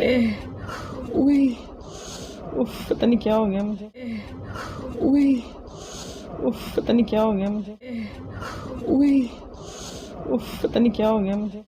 उई, उफ, पता नहीं क्या हो गया मुझे। उई, उफ, पता नहीं क्या हो गया मुझे। उई, उफ, पता नहीं क्या हो गया मुझे।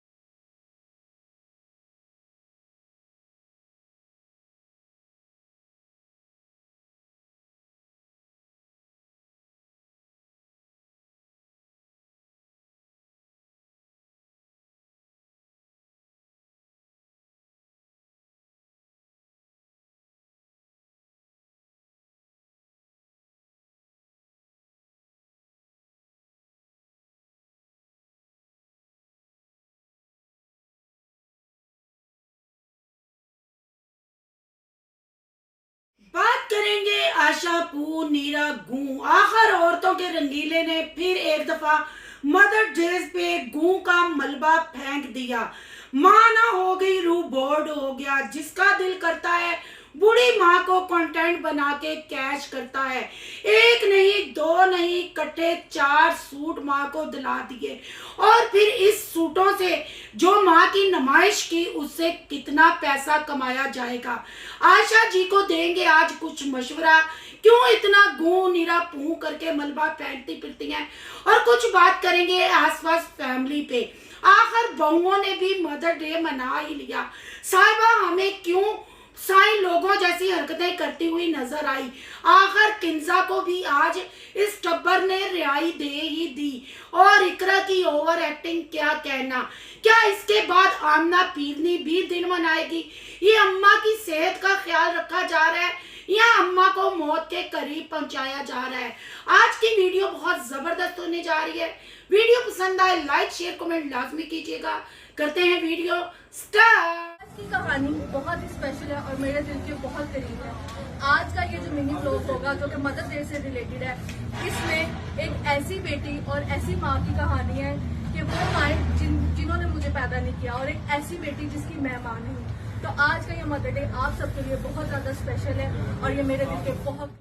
बात करेंगे आशा पूर्ण नीरा गूं। आखिर औरतों के रंगीले ने फिर एक दफा मदर ड्रेस पे गूं का मलबा फेंक दिया। माँ ना हो गई, रू बोर्ड हो गया। जिसका दिल करता है बूढ़ी माँ को कंटेंट बना के कैश करता है। एक नहीं दो नहीं कट्टे 4 सूट माँ को दिला दिए और फिर इस सूटों से जो माँ की नुमाइश की उससे कितना पैसा कमाया जाएगा। आशा जी को देंगे आज कुछ मशवरा, क्यों इतना गूं निरा पू करके मलबा फेंकती फिरती हैं। और कुछ बात करेंगे आसपास फैमिली पे। आखिर बहुओं ने भी मदर डे मना ही लिया, साहिबा हमें क्यों साई लोगों जैसी हरकतें करती हुई नजर आई। आखिर किंजा को भी आज इस टब्बर ने रिहाई दे ही दी। और इकरा की ओवर एक्टिंग क्या कहना। क्या इसके बाद आमना पीरनी भी दिन मनाएगी। ये अम्मा की सेहत का ख्याल रखा जा रहा है या अम्मा को मौत के करीब पहुंचाया जा रहा है। आज की वीडियो बहुत जबरदस्त होने जा रही है। वीडियो पसंद आए लाइक शेयर कमेंट लाजमी कीजिएगा। करते हैं वीडियो स्टार्ट। आज की कहानी बहुत ही स्पेशल है और मेरे दिल के बहुत करीब है। आज का ये जो मिनी ब्लॉग होगा जो कि मदर डे से रिलेटेड है, इसमें एक ऐसी बेटी और ऐसी माँ की कहानी है कि वो माएँ जिन्होंने मुझे पैदा नहीं किया और एक ऐसी बेटी जिसकी मैं माँ नहीं हूँ। तो आज का ये मदर डे आप सबके लिए बहुत ज्यादा स्पेशल है और ये मेरे दिल के बहुत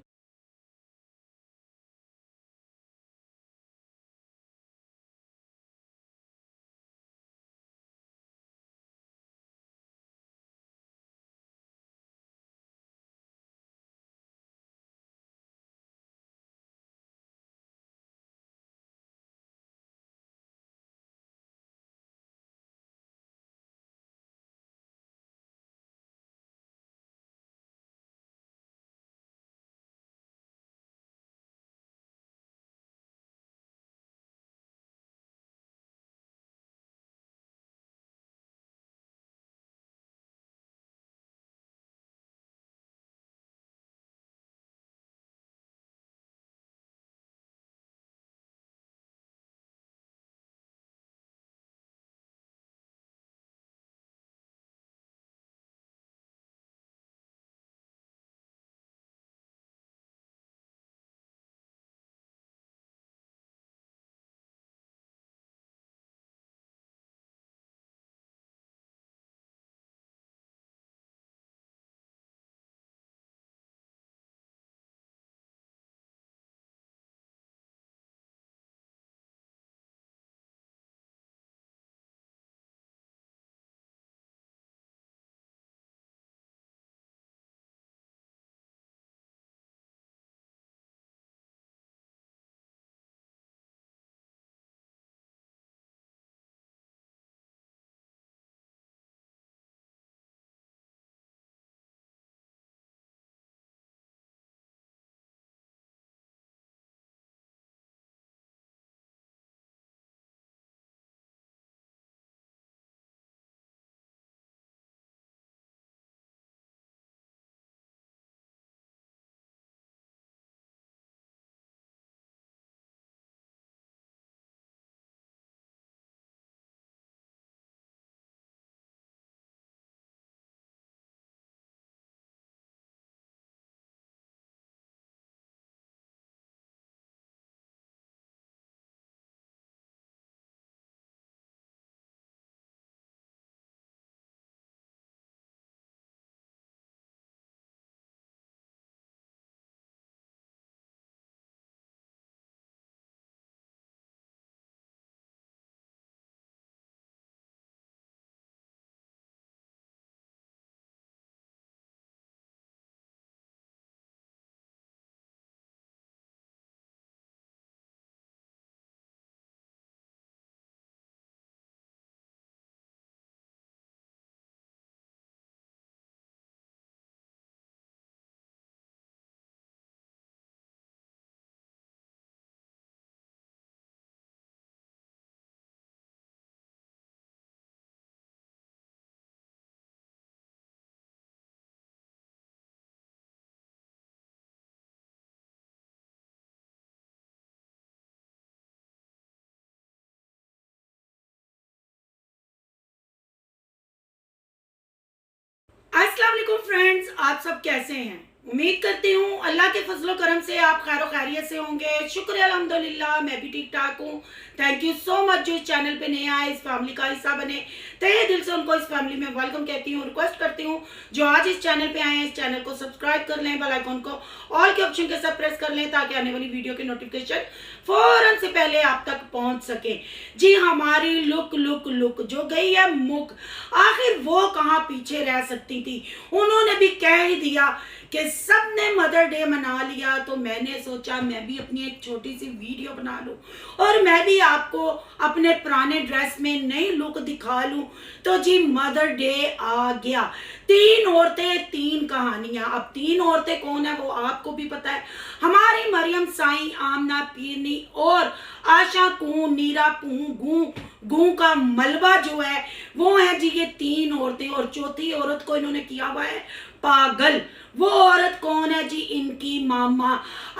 आप सब कैसे हैं? उम्मीद करती हूँ अल्लाह के फजलो करम से आप खैर खैरियत से होंगे। शुक्र है अल्हम्दुलिल्लाह, मैं भी ठीक ठाक हूँ। थैंक यू सो मच जो इस चैनल पे नए आए, इस फैमिली का हिस्सा बने। तहे दिल से उनको इस फैमिली में वेलकम कहती हूँ। रिक्वेस्ट करती हूँ जो आज इस चैनल पे आए हैं, इस चैनल को सब्सक्राइब कर लें, बेल आइकन को ऑल के ऑप्शन के साथ प्रेस कर लें ताकि आने वाली वीडियो के नोटिफिकेशन फौरन से पहले आप तक पहुंच सके। जी, हमारी लुक जो गई है मुक, आखिर वो कहाँ पीछे रह सकती थी। उन्होंने भी कह ही दिया कि सबने मदर डे मना लिया, तो मैंने सोचा मैं भी अपनी एक छोटी सी वीडियो बना लूं और मैं भी आपको अपने पुराने ड्रेस में नई लुक दिखा लूं। तो जी, मदर डे आ गया। 3 औरतें 3 कहानियां। अब 3 औरतें कौन है वो आपको भी पता है। हमारी मरियम साई, आमना पीरनी और आशा कूं, नीरा पूं, गूं का मलबा जो है वो है जी ये 3 औरतें। और चौथी औरत को इन्होंने किया हुआ है पागल। वो औरत कौन है जी? इनकी मामा।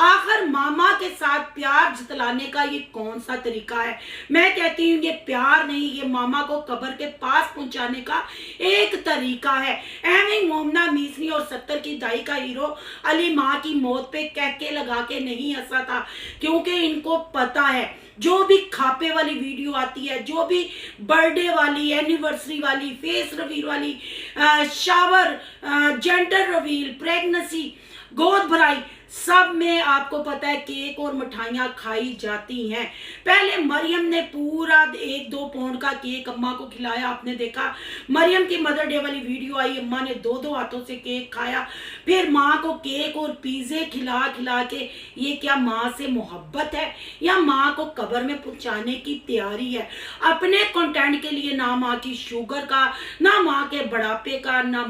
आखिर मामा के साथ प्यार जतलाने का ये कौन सा तरीका है? मैं कहती हूँ ये प्यार नहीं, ये मामा को कब्र के पास पहुंचाने का एक तरीका है। एवं मोमना मिसरी और 70 की दाई का हीरो अली माँ की मौत पे कहके लगा के नहीं हंसा था, क्योंकि इनको पता है जो भी खापे वाली वीडियो आती है, जो भी बर्थडे वाली, एनिवर्सरी वाली, फेस रिवील वाली, शावर, जेंडर रिवील, प्रेगनेंसी, गोद भराई, सब में आपको पता है केक और मिठाइयाँ खाई जाती हैं। पहले मरियम ने पूरा 1-2 पाउंड का केक अम्मा को खिलाया। आपने देखा मरियम की मदर डे वाली वीडियो आई, अम्मा ने 2-2 हाथों से केक खाया। फिर माँ को केक और पिज़्ज़े खिला के ये क्या माँ से मोहब्बत है या माँ को कब्र में पहुंचाने की तैयारी है? अपने कंटेंट के लिए ना माँ की शुगर का, ना माँ के बुढ़ापे का, ना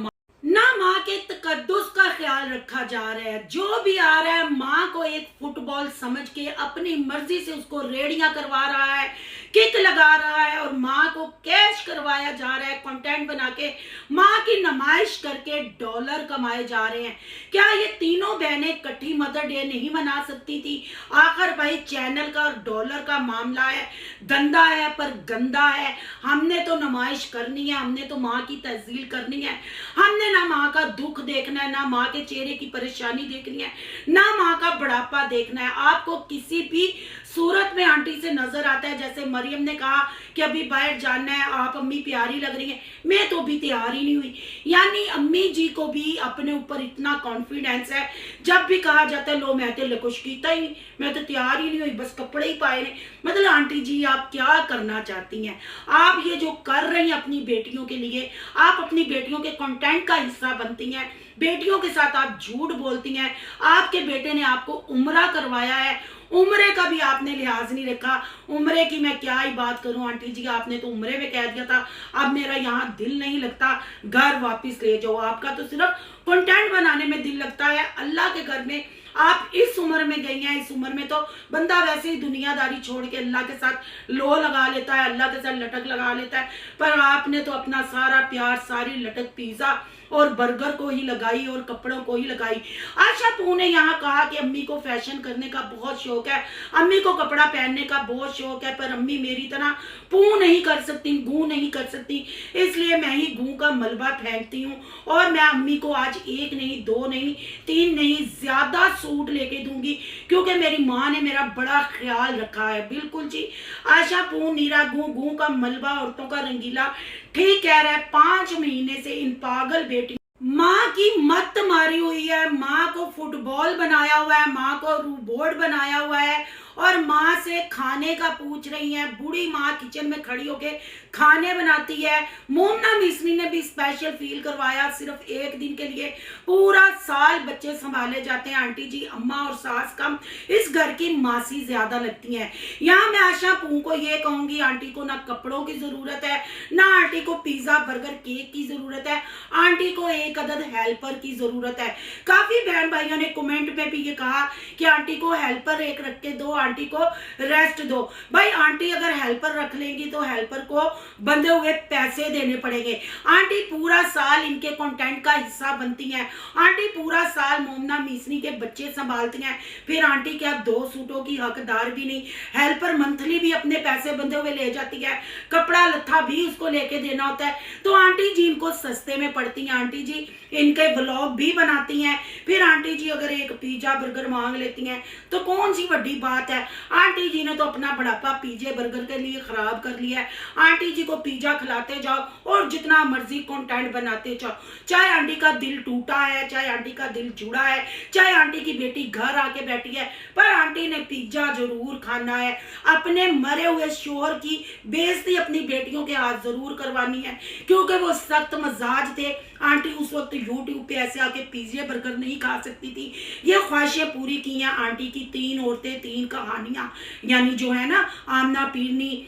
माँ के तकद्दुस का ख्याल रखा जा रहा है। जो भी आ रहा है माँ को एक फुटबॉल समझ के अपनी मर्जी से उसको रेडियां करवा रहा है, किक लगा रहा है और माँ को कैश करवाया जा रहा है। कंटेंट बना के माँ की नुमाइश करके डॉलर कमाए जा रहे हैं। क्या ये तीनों बहनें इकट्ठी मदर डे नहीं मना सकती थी? आखिर भाई चैनल का और डॉलर का मामला है, धंधा है पर गंदा है। हमने तो नुमाइश करनी है, हमने तो माँ की तहजील करनी है। हमने ना माँ का दुख देखना है, ना माँ के चेहरे की परेशानी देखनी है, ना माँ का बुढ़ापा देखना है। आपको किसी भी सूरत में आंटी से नजर आता है, जैसे मरियम ने कहा कि अभी बाहर जाना है, आप अम्मी प्यारी लग रही हैं, मैं तो अभी तैयार ही नहीं हुई। यानी अम्मी जी को भी अपने ऊपर इतना कॉन्फिडेंस है, जब भी कहा जाता है लो मैं तो कुछ कीता ही नहीं, मैं तो तैयार ही नहीं हुई, बस कपड़े ही पाए ने। मतलब आंटी जी आप क्या करना चाहती हैं? आप ये जो कर रही हैं अपनी बेटियों के लिए, आप अपनी बेटियों के कंटेंट का हिस्सा बनती हैं, बेटियों के साथ आप झूठ बोलती हैं। आपके बेटे ने आपको उम्रा करवाया है, उम्रे का भी आपने लिहाज नहीं रखा। उम्रे की मैं क्या ही बात करूं आंटी जी, आपने तो उम्रे में कह दिया था अब मेरा यहाँ दिल नहीं लगता, घर वापस ले जाओ। आपका तो सिर्फ कंटेंट बनाने में दिल लगता है, अल्लाह के घर में आप इस उम्र में गई हैं। इस उम्र में तो बंदा वैसे ही दुनियादारी छोड़ के अल्लाह के साथ लो लगा लेता है, अल्लाह के साथ लटक लगा लेता है, पर आपने तो अपना सारा प्यार, सारी लटक पिज्जा और बर्गर को ही लगाई और कपड़ों को ही लगाई। आशा पू ने यहाँ कहा कि अम्मी को फैशन करने का बहुत शौक है, अम्मी को कपड़ा पहनने का बहुत शौक है, पर अम्मी मेरी तरह पू नहीं कर सकती, गू नहीं कर सकती, इसलिए मैं ही गू का मलबा फेंकती हूँ। और मैं अम्मी को आज 1 नहीं, 2 नहीं, 3 नहीं, ज्यादा सूट लेके दूंगी, क्योंकि मेरी माँ ने मेरा बड़ा ख्याल रखा है। बिल्कुल जी, आशा पू, नीरा गू का मलबा, औरतों का रंगीला ठीक कह रहा है। 5 महीने से इन पागल बेटी माँ की मत मारी हुई है, माँ को फुटबॉल बनाया हुआ है, माँ को रोबोट बनाया हुआ है और माँ से खाने का पूछ रही है। बूढ़ी माँ किचन में खड़ी होके खाने बनाती है। मोमना मिसरी ने भी स्पेशल फील करवाया, सिर्फ 1 दिन के लिए पूरा साल बच्चे संभाले जाते हैं। आंटी जी अम्मा और सास कम, इस घर की मासी ज्यादा लगती हैं। यहाँ मैं आशा पू को ये कहूंगी, आंटी को ना कपड़ों की जरूरत है, ना आंटी को पिज्जा बर्गर केक की जरूरत है, आंटी को एक अदद हेल्पर की जरूरत है। काफी बहन भाइयों ने कमेंट में भी ये कहा कि आंटी को हेल्पर एक रख के दो, आंटी को रेस्ट दो। भाई आंटी अगर हेल्पर रख लेंगी तो हेल्पर को बंधे हुए पैसे देने पड़ेंगे। आंटी पूरा साल इनके कंटेंट का हिस्सा बनती हैं। आंटी पूरा साल मोमना मीसनी के बच्चे संभालती हैं। फिर आंटी क्या 2 सूटों की हकदार भी नहीं? हेल्पर मंथली भी अपने पैसे बंधे हुए ले जाती है, कपड़ा लत्था भी उसको लेके देना होता है। तो आंटी जी इनको सस्ते में पड़ती हैं। आंटी जी इनके व्लॉग भी बनाती हैं। फिर आंटी जी अगर एक पिज्जा बर्गर मांग लेती हैं तो कौन सी बड़ी बात है? आंटी जी ने तो अपना बढ़ापा पिज्जे बर्गर के लिए खराब कर लिया है। आंटी जी को पिज्जा खिलाते जाओ और जितना मर्जी कंटेंट बनाते जाओ। चाहे आंटी का दिल टूटा है, चाहे आंटी का दिल जुड़ा है, चाहे आंटी की बेटी घर आके बैठी है, पर आंटी ने पिज्जा जरूर खाना है। अपने मरे हुए शोहर की बेइज्जती अपनी बेटियों के हाथ जरूर करवानी है, क्योंकि वो सख्त मजाज थे। आंटी उस वक्त यूट्यूब पे ऐसे आके पिज्जे बर्गर नहीं खा सकती थी। ये ख्वाहिशें पूरी की हैं आंटी की। 3 औरतें 3 कहानियां, यानी जो है ना आमना पीरनी,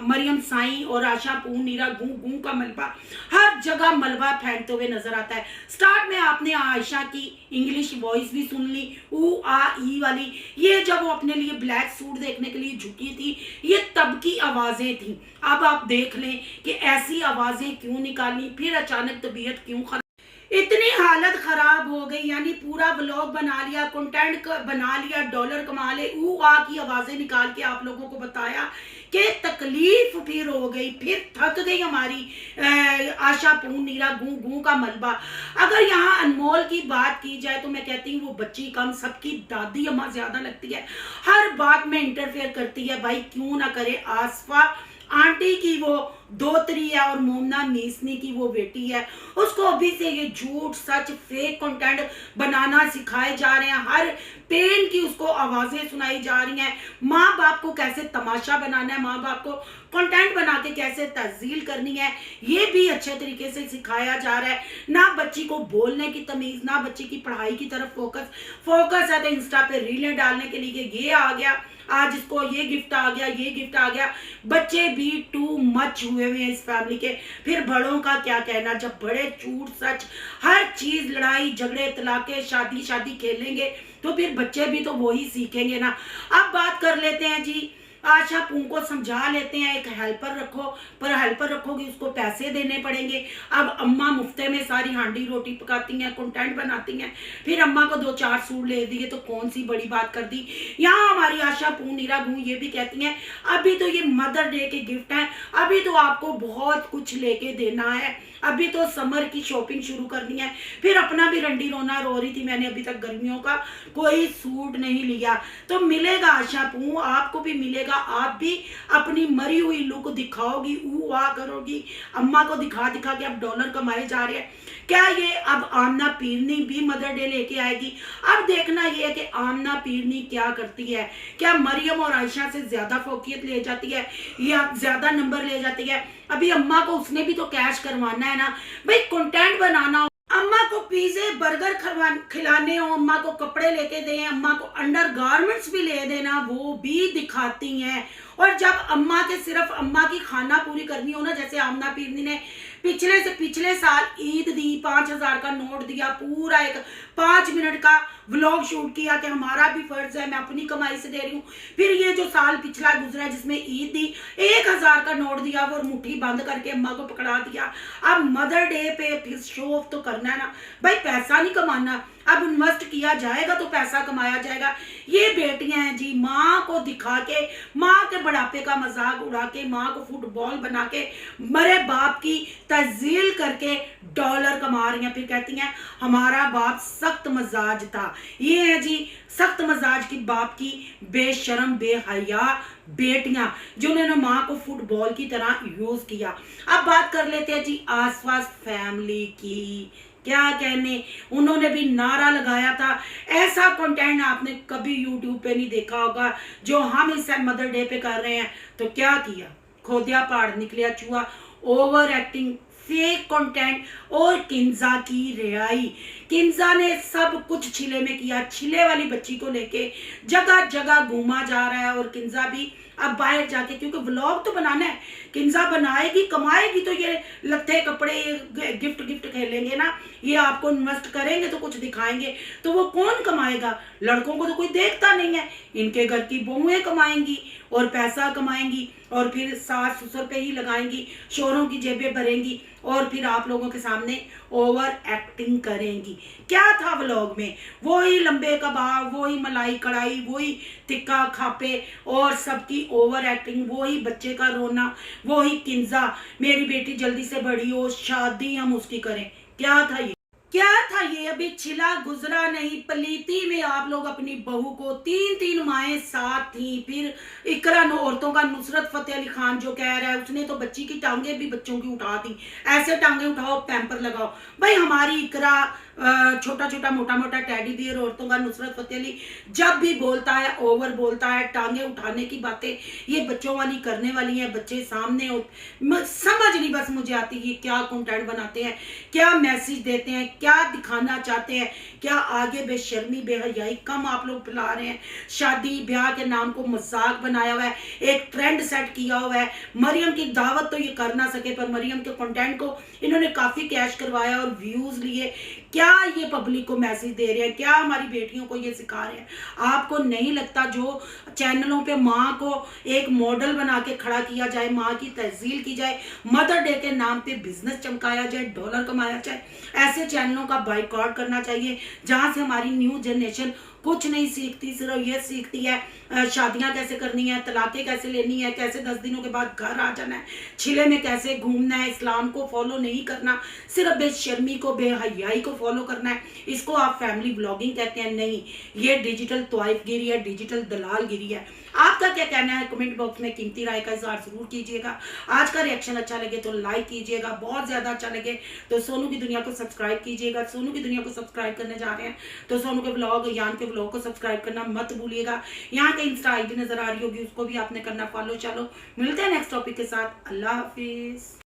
मरियम साईं और आशा पून नीरा गूं गूं का मलबा, हर जगह मलबा फेंकते हुए नजर आता है। स्टार्ट में आपने आयशा की इंग्लिश वॉइस भी सुन ली, ऊ आ ई वाली। ये जब वो अपने लिए ब्लैक सूट देखने के लिए झुकी थी, ये तब की आवाजें थी। अब आप देख लें कि ऐसी आवाजें क्यों निकाली, फिर अचानक तबीयत क्यों खराब, इतनी हालत खराब हो गई। यानी पूरा ब्लॉग बना लिया, कंटेंट बना लिया, डॉलर कमा ले, ऊ आ की आवाजें निकाल के आप लोगों को बताया कि तकलीफ फिर हो गई, फिर थक गई हमारी आशा पून नीरा गूं गूं का मलबा। अगर यहाँ अनमोल की बात की जाए तो मैं कहती हूँ वो बच्ची कम, सबकी दादी अम्मा ज्यादा लगती है, हर बात में इंटरफेयर करती है। भाई क्यों ना करे? आसफा आंटी की वो दोतरी है और मोमना मीसनी की वो बेटी है, उसको अभी से ये झूठ सच फेक कंटेंट बनाना सिखाए जा रहे हैं। हर पेन की उसको आवाजें सुनाई जा रही हैं। माँ बाप को कैसे तमाशा बनाना है, माँ बाप को कंटेंट बना के कैसे तहजील करनी है, ये भी अच्छे तरीके से सिखाया जा रहा है। ना बच्ची को बोलने की तमीज, ना बच्ची की पढ़ाई की तरफ फोकस है तो इंस्टा पे रीलें डालने के लिए ये आ गया, आज इसको ये गिफ्ट आ गया, ये गिफ्ट आ गया। बच्चे भी टू मच हुए हुए हैं इस फैमिली के। फिर बड़ों का क्या कहना, जब बड़े झूठ सच हर चीज, लड़ाई झगड़े तलाके शादी खेलेंगे तो फिर बच्चे भी तो वही सीखेंगे ना। अब बात कर लेते हैं जी, आशा पून को समझा लेते हैं एक हेल्पर रखो, पर हेल्पर रखोगे उसको पैसे देने पड़ेंगे। अब अम्मा मुफ्ते में सारी हांडी रोटी पकाती हैं, कंटेंट बनाती हैं, फिर अम्मा को 2-4 सूट ले दिए तो कौन सी बड़ी बात कर दी। यहाँ हमारी आशा पून नीरा गूं ये भी कहती हैं अभी तो ये मदर डे के गिफ्ट हैं, अभी तो आपको बहुत कुछ लेके देना है, अभी तो समर की शॉपिंग शुरू करनी है। फिर अपना भी रंडी रोना रो रही थी, मैंने अभी तक गर्मियों का कोई सूट नहीं लिया। तो मिलेगा आशा पू, आपको भी मिलेगा, आप भी अपनी मरी हुई लुक दिखाओगी, ऊ आ करोगी, अम्मा को दिखा दिखा के अब डॉलर कमाए जा रहे हैं। क्या ये अब आमना पीरनी भी मदर डे लेके आएगी? अब देखना ये है कि आमना पीरनी क्या करती है, क्या मरियम और आयशा से ज्यादा फोकियत ले जाती है या ज्यादा नंबर ले जाती है। अभी अम्मा को उसने भी तो कैश करवाना है ना भाई, कंटेंट बनाना, अम्मा को पिज्जे बर्गर खिलाने हो, अम्मा को कपड़े लेके दें, अम्मा को अंडर गारमेंट्स भी ले देना, वो भी दिखाती हैं। और जब अम्मा के सिर्फ अम्मा की खाना पूरी करनी हो ना, जैसे आमना पीरनी ने पिछले साल ईद दी, 5000 का नोट दिया, पूरा एक 5 मिनट का व्लॉग शूट किया कि हमारा भी फर्ज है, मैं अपनी कमाई से दे रही हूँ। फिर ये जो साल पिछला गुजरा जिसमें ईद दी, 1000 का नोट दिया, वो मुट्ठी बंद करके अम्मा को पकड़ा दिया। अब मदर डे पे फिर शो ऑफ तो करना है ना भाई, पैसा नहीं कमाना, अब इन्वेस्ट किया जाएगा तो पैसा कमाया जाएगा। ये बेटियां हैं जी, माँ को दिखा के, माँ के बढ़ापे का मजाक उड़ा के, माँ को फुटबॉल बना के, मरे बाप की तज़ील करके डॉलर कमा रही हैं। फिर कहती हैं हमारा बाप सख्त मजाज था। ये है जी सख्त मजाज की बाप की बेशरम बेहया बेटियां जिन्होंने माँ को फुटबॉल की तरह यूज किया। अब बात कर लेते हैं जी आसपास फैमिली की, क्या कहने, उन्होंने भी नारा लगाया था, ऐसा कंटेंट आपने कभी यूट्यूब पे नहीं देखा होगा जो हम इस मदर डे पे कर रहे हैं। तो क्या किया, खोदिया पहाड़ निकलिया चूहा, ओवर एक्टिंग, फेक कंटेंट और किंजा की रिहाई। किंजा ने सब कुछ छिले में किया, छिले वाली बच्ची को लेके जगह जगह घूमा जा रहा है और किंजा भी अब बाहर जाके, क्योंकि व्लॉग तो बनाना है, किंजा बनाएगी कमाएगी तो ये लत्थे कपड़े ये गिफ्ट खेलेंगे ना, ये आपको इन्वेस्ट करेंगे तो कुछ दिखाएंगे, तो वो कौन कमाएगा? लड़कों को तो कोई देखता नहीं है, इनके घर की बहुएं कमाएंगी और पैसा कमाएंगी और फिर सास ससुर पे ही लगाएंगी, शोहरों की जेबें भरेंगी और फिर आप लोगों के सामने ओवर एक्टिंग करेंगी। क्या था व्लॉग में? वही लंबे कबाब, वही मलाई कढ़ाई, वही तिक्का खापे और सबकी ओवर एक्टिंग, वही बच्चे का रोना, वही किंजा मेरी बेटी जल्दी से बड़ी हो, शादी हम उसकी करें। क्या था ये? क्या था ये? अभी छिला गुजरा नहीं, पलीती में आप लोग अपनी बहू को, 3 माएँ साथ थी। फिर इकरा औरतों का नुसरत फतेह अली खान जो कह रहा है, उसने तो बच्ची की टांगे भी बच्चों की उठा दी। ऐसे टांगे उठाओ, पैम्पर लगाओ। भाई हमारी इकरा छोटा छोटा मोटा मोटा टेडी बियर औरतों का नुसरत फतेह अली जब भी बोलता है ओवर बोलता है, टांगे उठाने की बातें ये बच्चों वाली करने वाली है, बच्चे सामने समझ नहीं बस मुझे आती है क्या कंटेंट बनाते हैं, क्या मैसेज देते हैं, क्या दिखाना चाहते हैं, क्या आगे बेशर्मी बेहयाई कम आप लोग फैला रहे हैं। शादी ब्याह के नाम को मजाक बनाया हुआ है, एक ट्रेंड सेट किया हुआ है। मरियम की दावत तो ये कर ना सके, पर मरियम के कंटेंट को इन्होंने काफी कैश करवाया और व्यूज लिए। क्या ये पब्लिक को मैसेज दे रहे हैं? क्या हमारी बेटियों को ये सिखा रहे हैं? आपको नहीं लगता जो चैनलों पे माँ को एक मॉडल बना के खड़ा किया जाए, माँ की तहजील की जाए, मदर डे के नाम पे बिजनेस चमकाया जाए, डॉलर कमाया जाए, ऐसे चैनलों का बाइकआउट करना चाहिए जहां से हमारी न्यू जनरेशन कुछ नहीं सीखती, सिर्फ ये सीखती है शादियां कैसे करनी है, तलाकें कैसे लेनी है, कैसे 10 दिनों के बाद घर आ जाना है, छिले में कैसे घूमना है, इस्लाम को फॉलो नहीं करना, सिर्फ बेशर्मी को बेहयाई को फॉलो करना है। इसको आप फैमिली ब्लॉगिंग कहते हैं? नहीं, ये डिजिटल तवाइफगिरी है, डिजिटल दलालगिरी है। आपका क्या कहना है? कमेंट बॉक्स में कीमती राय का इजहार जरूर कीजिएगा। आज का रिएक्शन अच्छा लगे तो लाइक कीजिएगा, बहुत ज्यादा अच्छा लगे तो सोनू की दुनिया को सब्सक्राइब कीजिएगा। सोनू की दुनिया को सब्सक्राइब करने जा रहे हैं तो सोनू के ब्लॉग, यान के ब्लॉग को सब्सक्राइब करना मत भूलिएगा। यहाँ के इंस्टा आईडी नजर आ रही होगी, उसको भी आपने करना फॉलो। चलो मिलते हैं नेक्स्ट टॉपिक के साथ। अल्लाह हाफिज।